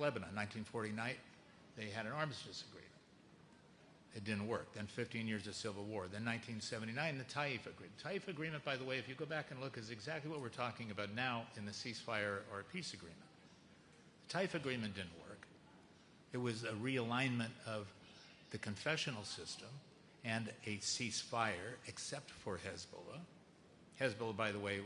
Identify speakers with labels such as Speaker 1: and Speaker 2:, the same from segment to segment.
Speaker 1: Lebanon, 1949, they had an armistice agreement. It didn't work. Then 15 years of civil war. Then 1979, the Taif Agreement. The Taif Agreement, by the way, if you go back and look, is exactly what we're talking about now in the ceasefire or a peace agreement. The Taif Agreement didn't work. It was a realignment of the confessional system and a ceasefire, except for Hezbollah. Hezbollah, by the way,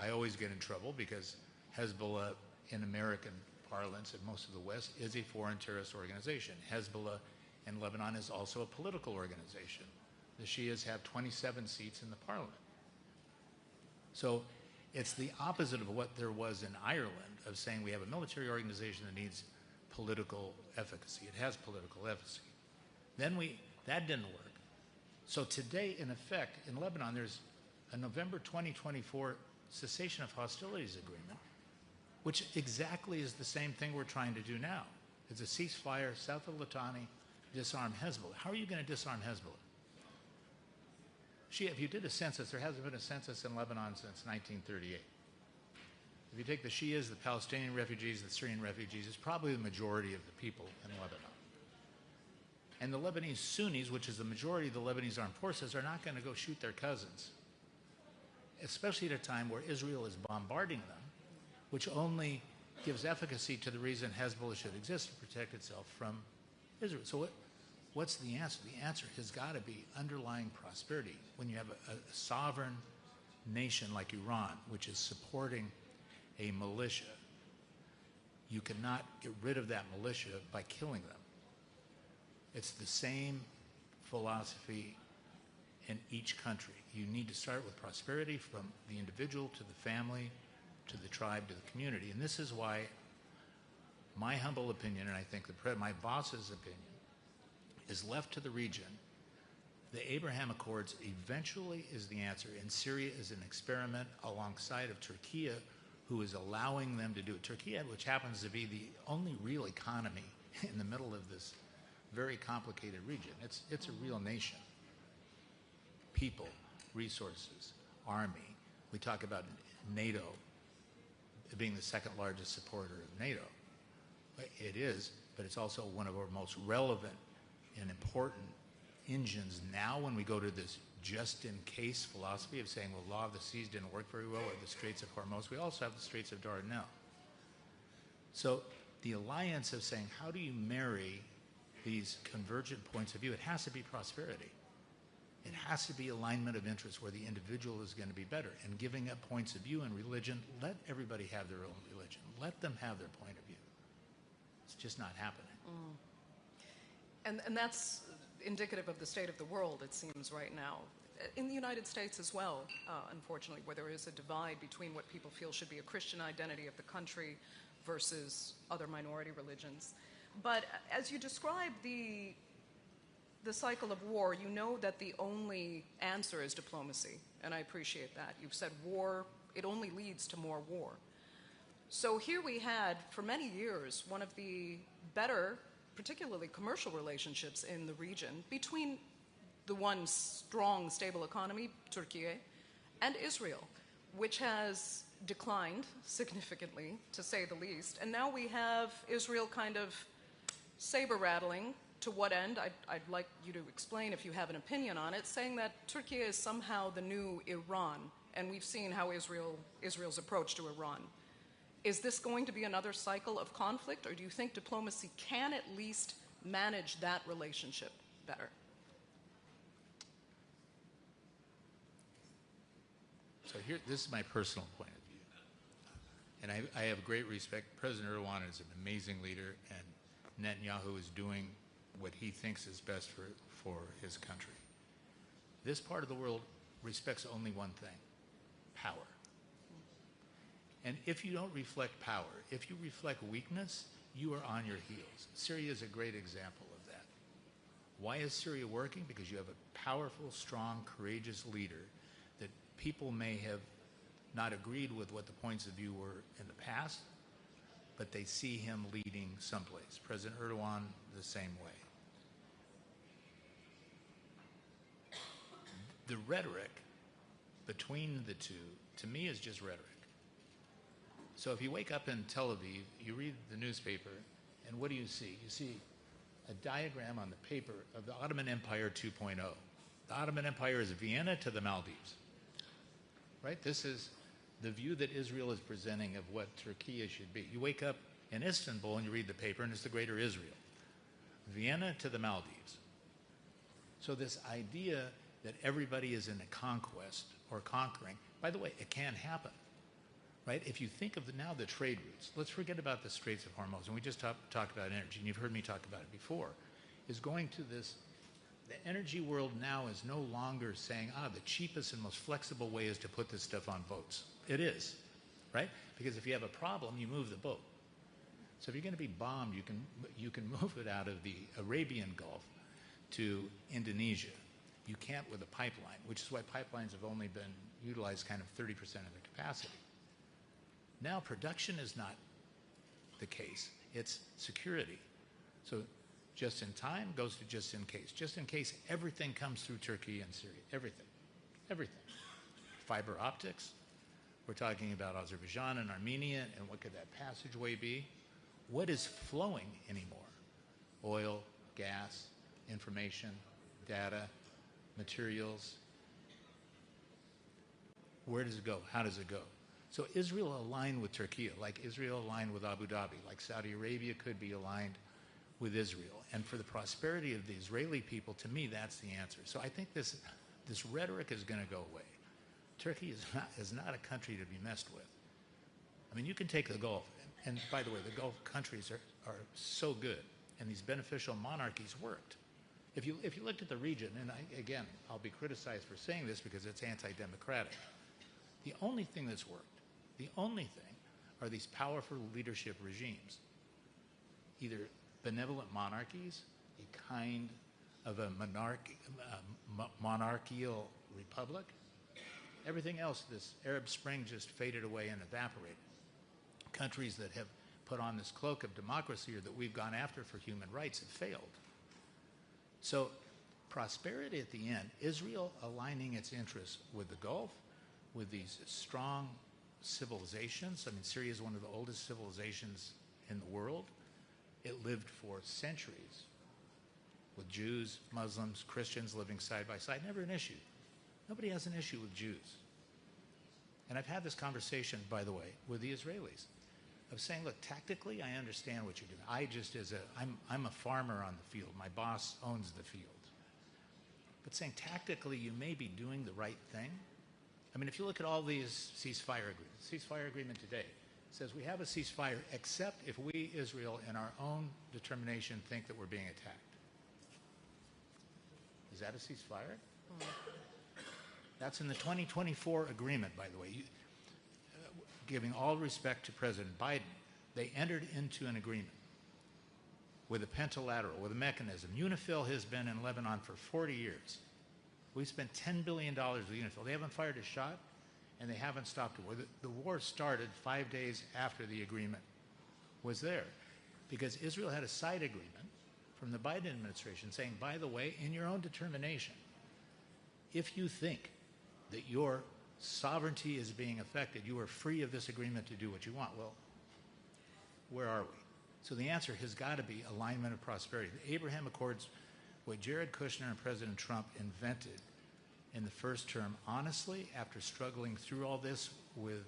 Speaker 1: I always get in trouble because Hezbollah, in American parlance and most of the West, is a foreign terrorist organization. Hezbollah in Lebanon is also a political organization. The Shias have 27 seats in the parliament. So it's the opposite of what there was in Ireland, of saying we have a military organization that needs political efficacy. It has political efficacy. Then that didn't work. So today, in effect, in Lebanon, there's a November 2024 cessation of hostilities agreement, which exactly is the same thing we're trying to do now. It's a ceasefire south of Litani, disarm Hezbollah. How are you going to disarm Hezbollah? If you did a census, there hasn't been a census in Lebanon since 1938. If you take the Shias, the Palestinian refugees, the Syrian refugees, it's probably the majority of the people in Lebanon. And the Lebanese Sunnis, which is the majority of the Lebanese armed forces, are not going to go shoot their cousins, especially at a time where Israel is bombarding them, which only gives efficacy to the reason Hezbollah should exist to protect itself from Israel. So what's the answer? The answer has got to be underlying prosperity. When you have a sovereign nation like Iran, which is supporting a militia, you cannot get rid of that militia by killing them. It's the same philosophy in each country. You need to start with prosperity from the individual to the family, to the tribe, to the community. And this is why my humble opinion, and I think my boss's opinion, is left to the region. The Abraham Accords eventually is the answer, and Syria is an experiment alongside of Turkey, who is allowing them to do it. Turkey, which happens to be the only real economy in the middle of this very complicated region. It's a real nation. People, resources, army. We talk about NATO being the second largest supporter of NATO. It is, but it's also one of our most relevant and important engines now when we go to this just-in-case philosophy of saying, well, law of the seas didn't work very well, or the Straits of Hormuz. We also have the Straits of Dardanelles. So the alliance of saying, how do you marry these convergent points of view? It has to be prosperity. It has to be alignment of interests where the individual is going to be better. And giving up points of view in religion, let everybody have their own religion. Let them have their point of view. It's just not happening.
Speaker 2: And that's indicative of the state of the world, it seems, right now. In the United States as well, unfortunately, where there is a divide between what people feel should be a Christian identity of the country versus other minority religions. But as you describe the cycle of war, you know that the only answer is diplomacy, and I appreciate that. You've said war, it only leads to more war. So here we had, for many years, one of the better, particularly commercial relationships in the region between the one strong, stable economy, Turkey, and Israel, which has declined significantly, to say the least. And now we have Israel kind of saber-rattling. To what end? I'd like you to explain if you have an opinion on it, saying that Turkey is somehow the new Iran, and we've seen how Israel's approach to Iran. Is this going to be another cycle of conflict, or do you think diplomacy can at least manage that relationship better?
Speaker 1: So this is my personal point of view. And I have great respect. President Erdogan is an amazing leader, and Netanyahu is doing what he thinks is best for his country. This part of the world respects only one thing: power. And if you don't reflect power, if you reflect weakness, you are on your heels. Syria is a great example of that. Why is Syria working? Because you have a powerful, strong, courageous leader that people may have not agreed with what the points of view were in the past, but they see him leading someplace. President Erdogan, the same way. The rhetoric between the two, to me, is just rhetoric. So if you wake up in Tel Aviv, you read the newspaper, and what do you see? You see a diagram on the paper of the Ottoman Empire 2.0. The Ottoman Empire is Vienna to the Maldives. Right? This is the view that Israel is presenting of what Turkey should be. You wake up in Istanbul and you read the paper, and it's the Greater Israel. Vienna to the Maldives. So this idea that everybody is in a conquest or conquering, by the way, it can happen. Right? If you think of now the trade routes, let's forget about the Straits of Hormuz, and we just talked about energy, and you've heard me talk about it before, is going to this, the energy world now is no longer saying, the cheapest and most flexible way is to put this stuff on boats. It is, right? Because if you have a problem, you move the boat. So if you're going to be bombed, you can move it out of the Arabian Gulf to Indonesia. You can't with a pipeline, which is why pipelines have only been utilized kind of 30% of their capacity. Now production is not the case, it's security. So just in time goes to just in case. Just in case, everything comes through Turkey and Syria. Everything. Everything. Fiber optics. We're talking about Azerbaijan and Armenia, and what could that passageway be? What is flowing anymore? Oil, gas, information, data, materials. Where does it go? How does it go? So Israel aligned with Turkey, like Israel aligned with Abu Dhabi, like Saudi Arabia could be aligned with Israel. And for the prosperity of the Israeli people, to me, that's the answer. So I think this rhetoric is going to go away. Turkey is not a country to be messed with. I mean, you can take the Gulf, and by the way, the Gulf countries are so good, and these beneficial monarchies worked. If you looked at the region, and again, I'll be criticized for saying this because it's anti-democratic, the only thing that's worked, the only thing, are these powerful leadership regimes. Either benevolent monarchies, a kind of a monarchical republic. Everything else, this Arab Spring just faded away and evaporated. Countries that have put on this cloak of democracy or that we've gone after for human rights have failed. So prosperity at the end, Israel aligning its interests with the Gulf, with these strong civilizations. I mean, Syria is one of the oldest civilizations in the world. It lived for centuries with Jews, Muslims, Christians living side by side. Never an issue. Nobody has an issue with Jews. And I've had this conversation, by the way, with the Israelis of saying, look, tactically, I understand what you're doing. I'm a farmer on the field. My boss owns the field. But saying tactically, you may be doing the right thing. I mean, if you look at all these ceasefire agreements, ceasefire agreement today says we have a ceasefire except if we, Israel, in our own determination, think that we're being attacked. Is that a ceasefire? That's in the 2024 agreement, by the way. Giving all respect to President Biden, they entered into an agreement with a pentalateral, with a mechanism. UNIFIL has been in Lebanon for 40 years. We spent $10 billion with UNIFIL. They haven't fired a shot, and they haven't stopped a war. The war started 5 days after the agreement was there, because Israel had a side agreement from the Biden administration saying, by the way, in your own determination, if you think that your sovereignty is being affected, you are free of this agreement to do what you want. Well, where are we? So the answer has got to be alignment of prosperity. The Abraham Accords, what Jared Kushner and President Trump invented in the first term, honestly, after struggling through all this with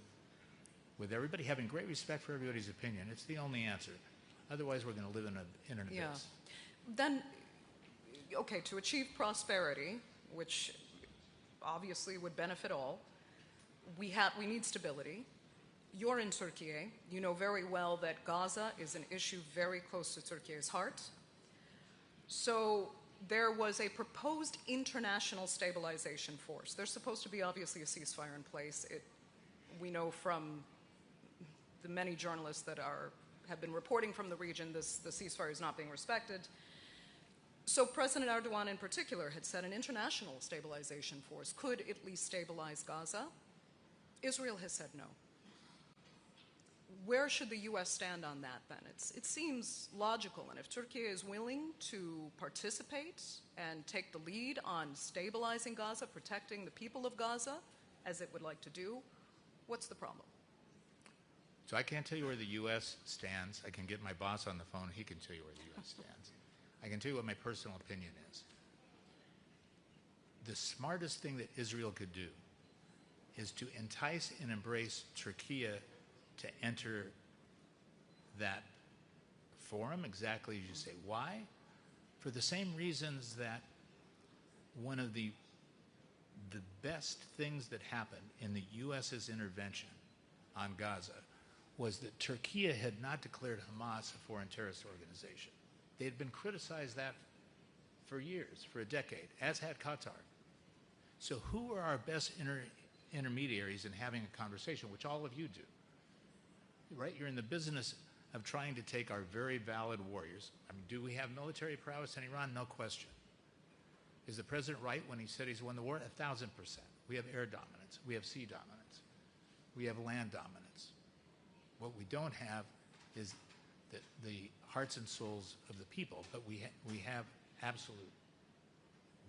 Speaker 1: everybody having great respect for everybody's opinion, it's the only answer. Otherwise, we're going to live in an abyss.
Speaker 2: Then, okay, to achieve prosperity, which obviously would benefit all, we need stability. You're in Turkey. You know very well that Gaza is an issue very close to Turkey's heart. So there was a proposed international stabilization force. There's supposed to be obviously a ceasefire in place. We know from the many journalists that have been reporting from the region, the ceasefire is not being respected. So President Erdogan in particular had said an international stabilization force could at least stabilize Gaza. Israel has said no. Where should the U.S. stand on that then? It seems logical, and if Turkey is willing to participate and take the lead on stabilizing Gaza, protecting the people of Gaza, as it would like to do, what's the problem?
Speaker 1: So I can't tell you where the U.S. stands. I can get my boss on the phone. He can tell you where the U.S. stands. I can tell you what my personal opinion is. The smartest thing that Israel could do is to entice and embrace Turkey to enter that forum, exactly as you say. Why? For the same reasons that one of the best things that happened in the U.S.'s intervention on Gaza was that Turkey had not declared Hamas a foreign terrorist organization. They had been criticized that for years, for a decade, as had Qatar. So who are our best intermediaries in having a conversation, which all of you do? Right? You're in the business of trying to take our very valid warriors. I mean, do we have military prowess in Iran? No question. Is the president right when he said he's won the war? 1,000%. We have air dominance. We have sea dominance. We have land dominance. What we don't have is the hearts and souls of the people, but we have absolute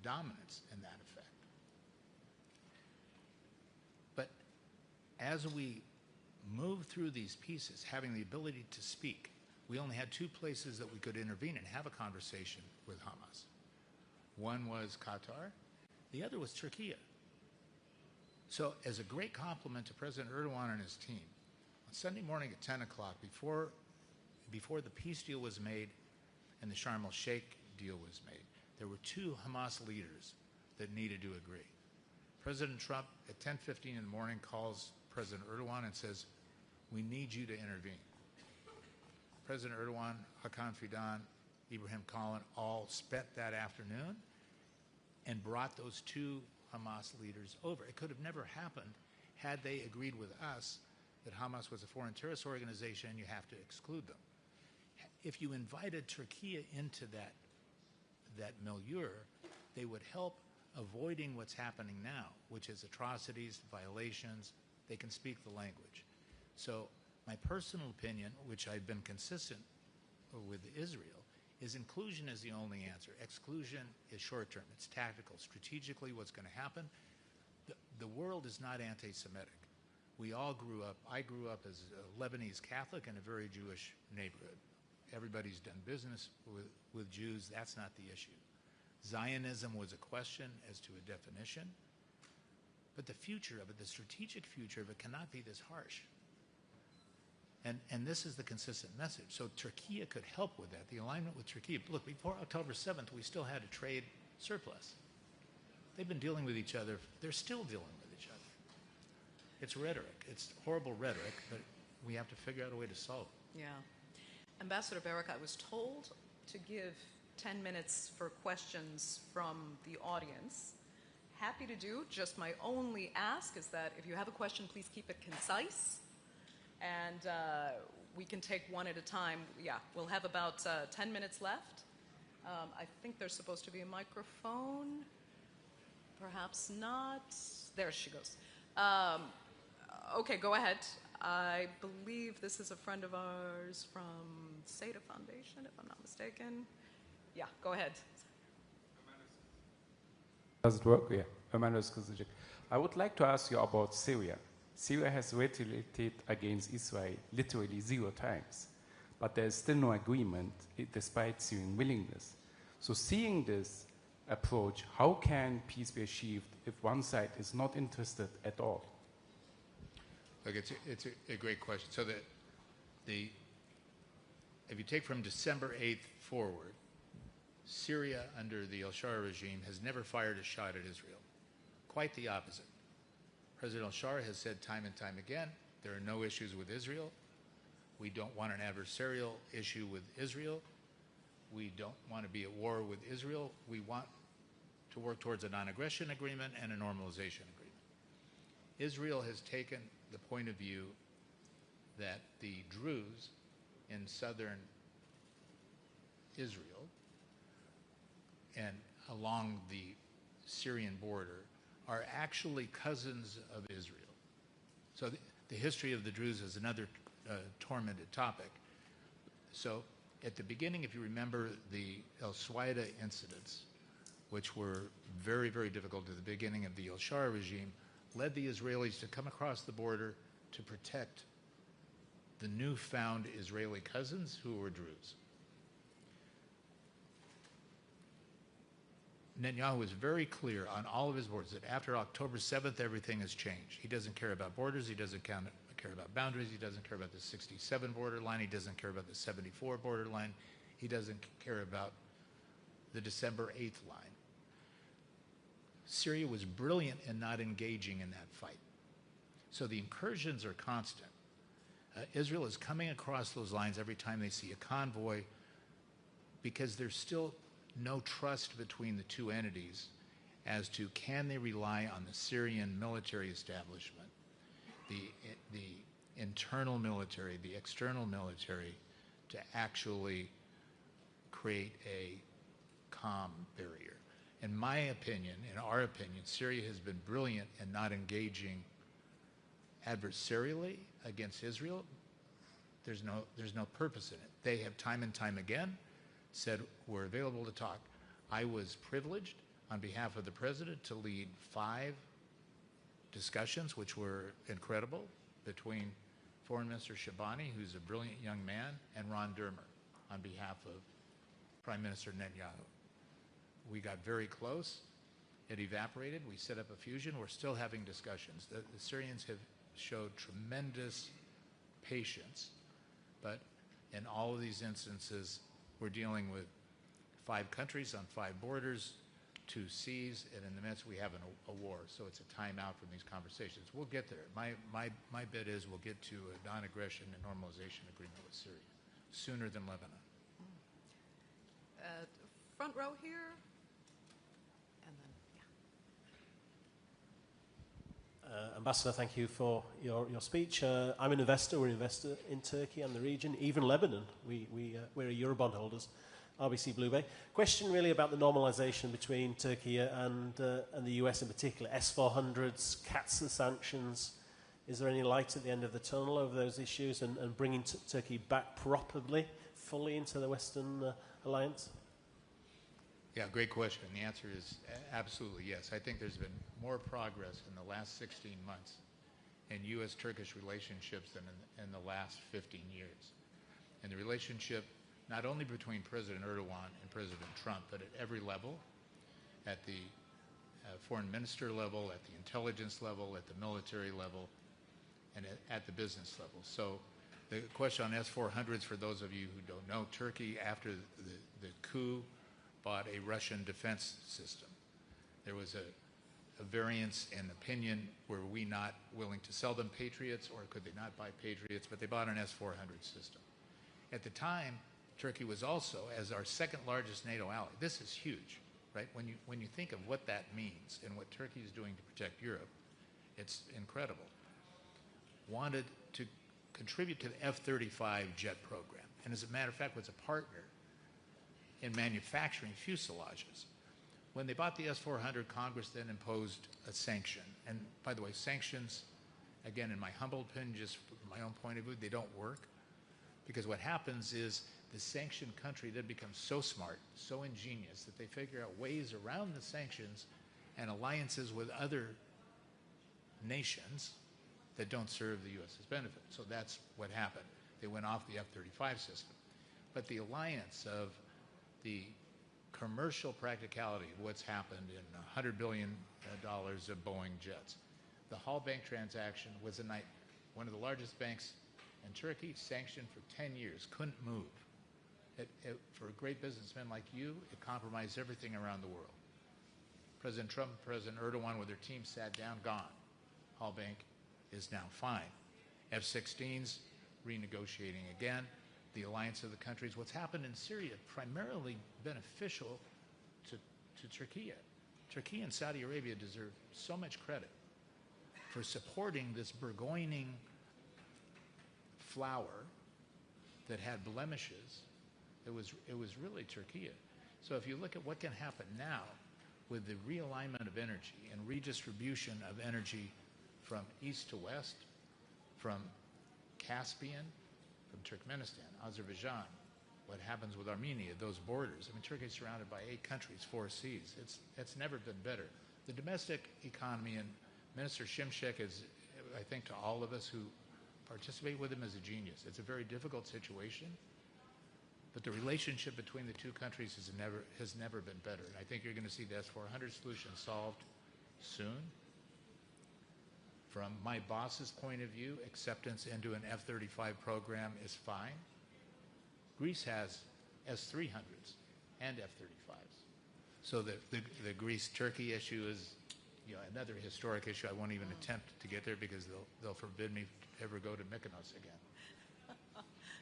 Speaker 1: dominance in that effect. But as we move through these pieces, having the ability to speak, we only had two places that we could intervene and have a conversation with Hamas. One was Qatar, the other was Turkey. So as a great compliment to President Erdogan and his team, on Sunday morning at 10 o'clock, before the peace deal was made and the Sharm el-Sheikh deal was made, there were two Hamas leaders that needed to agree. President Trump at 10:15 in the morning calls President Erdogan and says, "We need you to intervene." President Erdogan, Hakan Fidan, Ibrahim Kalin all spent that afternoon and brought those two Hamas leaders over. It could have never happened had they agreed with us that Hamas was a foreign terrorist organization and you have to exclude them. If you invited Turkey into that milieu, they would help avoiding what's happening now, which is atrocities, violations. They can speak the language. So my personal opinion, which I've been consistent with Israel, is inclusion is the only answer. Exclusion is short-term. It's tactical. Strategically, what's going to happen? The world is not anti-Semitic. We all grew up, I grew up as a Lebanese Catholic in a very Jewish neighborhood. Everybody's done business with Jews. That's not the issue. Zionism was a question as to a definition. But the future of it, the strategic future of it, cannot be this harsh. And this is the consistent message. So Turkey could help with that, the alignment with Turkey. Look, before October 7th, we still had a trade surplus. They've been dealing with each other. They're still dealing with each other. It's rhetoric. It's horrible rhetoric, but we have to figure out a way to solve it.
Speaker 2: Yeah. Ambassador Barrack, I was told to give 10 minutes for questions from the audience. Happy to do. Just my only ask is that if you have a question, please keep it concise. And we can take one at a time. Yeah, we'll have about 10 minutes left. I think there's supposed to be a microphone. Perhaps not. There she goes. Okay, go ahead. I believe this is a friend of ours from SEDA Foundation, if I'm not mistaken. Yeah, go ahead.
Speaker 3: Does it work? Yeah. I would like to ask you about Syria. Syria has retaliated against Israel literally 0 times, but there is still no agreement despite Syrian willingness. So seeing this approach, how can peace be achieved if one side is not interested at all?
Speaker 1: Look, it's a great question. So if you take from December 8th forward, Syria under the al-Shara regime has never fired a shot at Israel. Quite the opposite. President al-Shara has said time and time again, there are no issues with Israel. We don't want an adversarial issue with Israel. We don't want to be at war with Israel. We want to work towards a non-aggression agreement and a normalization agreement. Israel has taken the point of view that the Druze in southern Israel and along the Syrian border are actually cousins of Israel. So the history of the Druze is another tormented topic. So at the beginning, if you remember the El Suwaida incidents, which were very, very difficult at the beginning of the al-Shara regime, led the Israelis to come across the border to protect the newfound Israeli cousins who were Druze. Netanyahu was very clear on all of his words that after October 7th, everything has changed. He doesn't care about borders. He doesn't care about boundaries. He doesn't care about the 67 border line. He doesn't care about the 74 border line. He doesn't care about the December 8th line. Syria was brilliant in not engaging in that fight. So the incursions are constant. Israel is coming across those lines every time they see a convoy because there's still no trust between the two entities as to can they rely on the Syrian military establishment, the internal military, the external military, to actually create a calm barrier. In my opinion, in our opinion, Syria has been brilliant in not engaging adversarially against Israel. There's no purpose in it. They have time and time again said we're available to talk. I was privileged on behalf of the president to lead 5 discussions, which were incredible, between Foreign Minister Shabani, who's a brilliant young man, and Ron Dermer on behalf of Prime Minister Netanyahu. We got very close. It evaporated. We set up a fusion. We're still having discussions. The Syrians have showed tremendous patience, but in all of these instances, we're dealing with 5 countries on 5 borders, 2 seas, and in the midst we have a war. So it's a timeout from these conversations. We'll get there. My bet is we'll get to a non-aggression and normalization agreement with Syria sooner than Lebanon.
Speaker 2: Front row here, and then
Speaker 4: Ambassador, thank you for your speech. I'm an investor. We're an investor in Turkey and the region, even Lebanon. We're a Eurobond holders, RBC Blue Bay. Question really about the normalization between Turkey and the US in particular. S-400s, cuts the sanctions. Is there any light at the end of the tunnel over those issues and bringing Turkey back properly, fully into the Western alliance?
Speaker 1: Yeah, great question. The answer is absolutely yes. I think there's been more progress in the last 16 months in U.S.-Turkish relationships than in the last 15 years. And the relationship not only between President Erdogan and President Trump, but at every level, at the foreign minister level, at the intelligence level, at the military level, and at the business level. So the question on S-400s, for those of you who don't know, Turkey, after the coup, bought a Russian defense system. There was a variance in opinion. Were we not willing to sell them Patriots, or could they not buy Patriots? But they bought an S-400 system. At the time, Turkey was also, as our second largest NATO ally, this is huge, right? When you think of what that means and what Turkey is doing to protect Europe, it's incredible. Wanted to contribute to the F-35 jet program, and as a matter of fact, was a partner in manufacturing fuselages. When they bought the S-400, Congress then imposed a sanction. And by the way, sanctions, again, in my humble opinion, just from my own point of view, they don't work. Because what happens is the sanctioned country then becomes so smart, so ingenious, that they figure out ways around the sanctions and alliances with other nations that don't serve the U.S.'s benefit. So that's what happened. They went off the F-35 system. But the alliance of the commercial practicality of what's happened in $100 billion of Boeing jets. The Hall Bank transaction was a nightmare. One of the largest banks in Turkey, sanctioned for 10 years, couldn't move. For great businessmen like you, it compromised everything around the world. President Trump and President Erdogan with their team sat down, gone. Hall Bank is now fine. F-16s, renegotiating again. The alliance of the countries. What's happened in Syria primarily beneficial to Turkey. Turkey and Saudi Arabia deserve so much credit for supporting this burgeoning flower that had blemishes. It was really Turkey. So if you look at what can happen now with the realignment of energy and redistribution of energy from east to west, from Caspian, from Turkmenistan, Azerbaijan, what happens with Armenia, those borders. I mean, Turkey is surrounded by 8 countries, 4 seas. It's never been better. The domestic economy, and Minister Shimshek is, I think, to all of us who participate with him is a genius. It's a very difficult situation, but the relationship between the two countries has never been better. And I think you're going to see the S-400 solution solved soon. From my boss's point of view, acceptance into an F-35 program is fine. Greece has S-300s and F-35s. So the Greece-Turkey issue is another historic issue. I won't even attempt to get there because they'll forbid me to ever go to Mykonos again.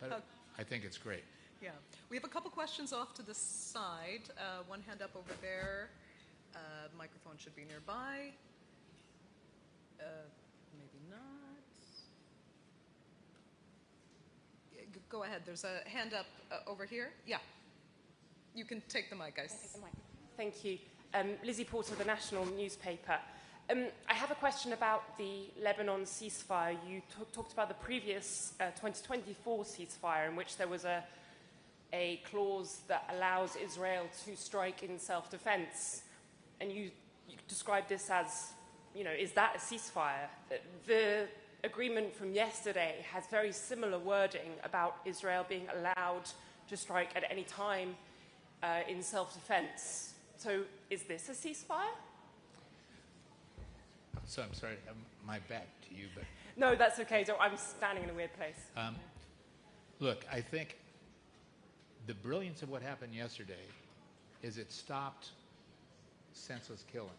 Speaker 1: But I think it's great.
Speaker 2: Yeah. We have a couple questions off to the side. One hand up over there. The microphone should be nearby. Maybe not. Go ahead. There's a hand up over here. Yeah. You can take the mic, guys.
Speaker 5: Take the mic. Thank you. Lizzie Porter, the National newspaper. I have a question about the Lebanon ceasefire. You talked about the previous 2024 ceasefire in which there was a clause that allows Israel to strike in self-defense. And you described this as, is that a ceasefire? The agreement from yesterday has very similar wording about Israel being allowed to strike at any time in self-defense. So is this a ceasefire?
Speaker 1: So I'm sorry, my back to you, but...
Speaker 5: No, that's okay. I'm standing in a weird place.
Speaker 1: Look, I think the brilliance of what happened yesterday is it stopped senseless killing.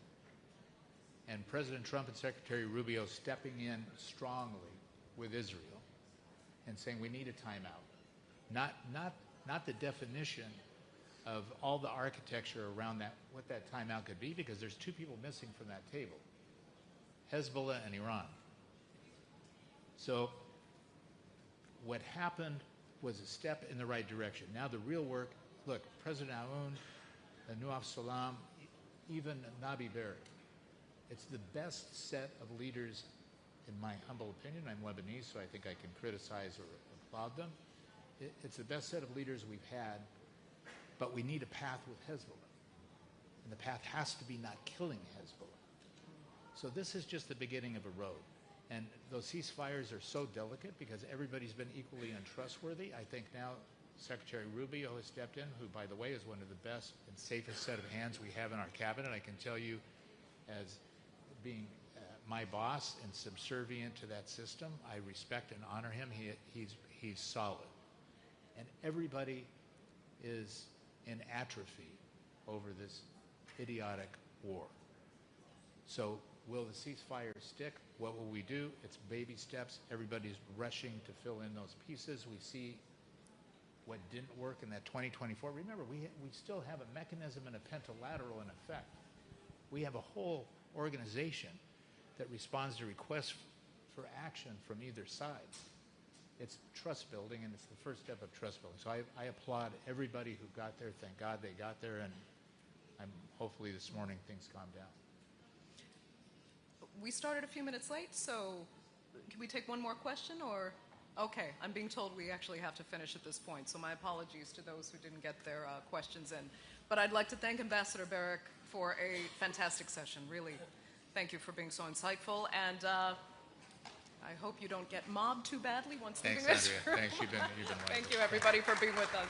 Speaker 1: And President Trump and Secretary Rubio stepping in strongly with Israel and saying we need a timeout. Not the definition of all the architecture around that, what that timeout could be, because there's two people missing from that table, Hezbollah and Iran. So what happened was a step in the right direction. Now the real work, look, President Aoun, Nouaf Salam, even Nabi Berri, it's the best set of leaders, in my humble opinion. I'm Lebanese, so I think I can criticize or applaud them. It's the best set of leaders we've had, but we need a path with Hezbollah. And the path has to be not killing Hezbollah. So this is just the beginning of a road. And those ceasefires are so delicate because everybody's been equally untrustworthy. I think now Secretary Rubio has stepped in, who, by the way, is one of the best and safest set of hands we have in our cabinet. I can tell you, as being my boss and subservient to that system, I respect and honor him. He's solid. And everybody is in atrophy over this idiotic war. So will the ceasefire stick? What will we do? It's baby steps. Everybody's rushing to fill in those pieces. We see what didn't work in that 2024. Remember, we still have a mechanism and a pentalateral in effect. We have a whole organization that responds to requests for action from either side. It's trust building, and it's the first step of trust building. So I applaud everybody who got there. Thank God they got there, and hopefully this morning things calm down.
Speaker 2: We started a few minutes late, so can we take one more question, or? Okay, I'm being told we actually have to finish at this point, so my apologies to those who didn't get their questions in. But I'd like to thank Ambassador Barrack for a fantastic session, really. Thank you for being so insightful, and I hope you don't get mobbed too badly once leaving this room.
Speaker 1: Thanks, Andrea. Thanks, you've been wonderful.
Speaker 2: Thank you, everybody, for being with us.